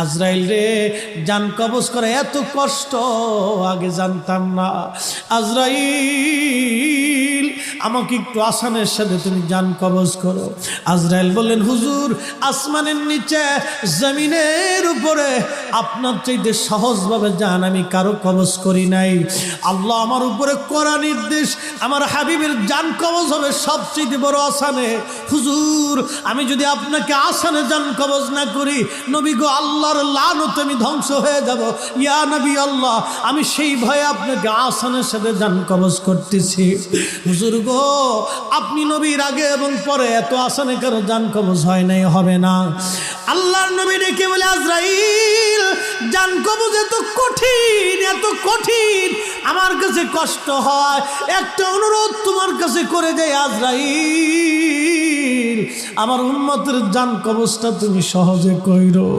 আজরাইল রে, জান কবজ করে এত কষ্ট আগে জানতাম না। আজরাইল, আমাকে একটু আসানের সাথে তুমি জান কবজ করো। আজরাইল বললেন, হুজুর, আসমানের নিচে জমিনের উপরে আপনার চাইতে সহজভাবে জান আমি কারো কবজ করি নাই। আল্লাহ আমার উপরে করা নির্দেশ, আমার হাবিবের জান কবজ হবে সবচেয়ে বড় আসানে। হুজুর, আমি যদি আপনাকে আসানে জান কবজ না করি, নবী গো, আল্লাহর লানত আমি ধ্বংস হয়ে যাব। ইয়া নবী আল্লাহ, আমি সেই ভয়ে আপনাকে আসানের সাথে জান কবজ করতেছি। হুজুর গো, আপনি নবীর আগে এবং পরে এত আসানে কারো জান কবজ হয় নাই, হবে না। আল্লাহর নবী ডেকে বলে, আজরাইল, জান কবজ এত কঠিন, এত কঠিন, আমার কাছে কষ্ট হয়। একটা অনুরোধ তোমার কাছে করে দেয় আজরাইল, আমার উম্মতের জান কবজটা তুমি সহজে কইরো।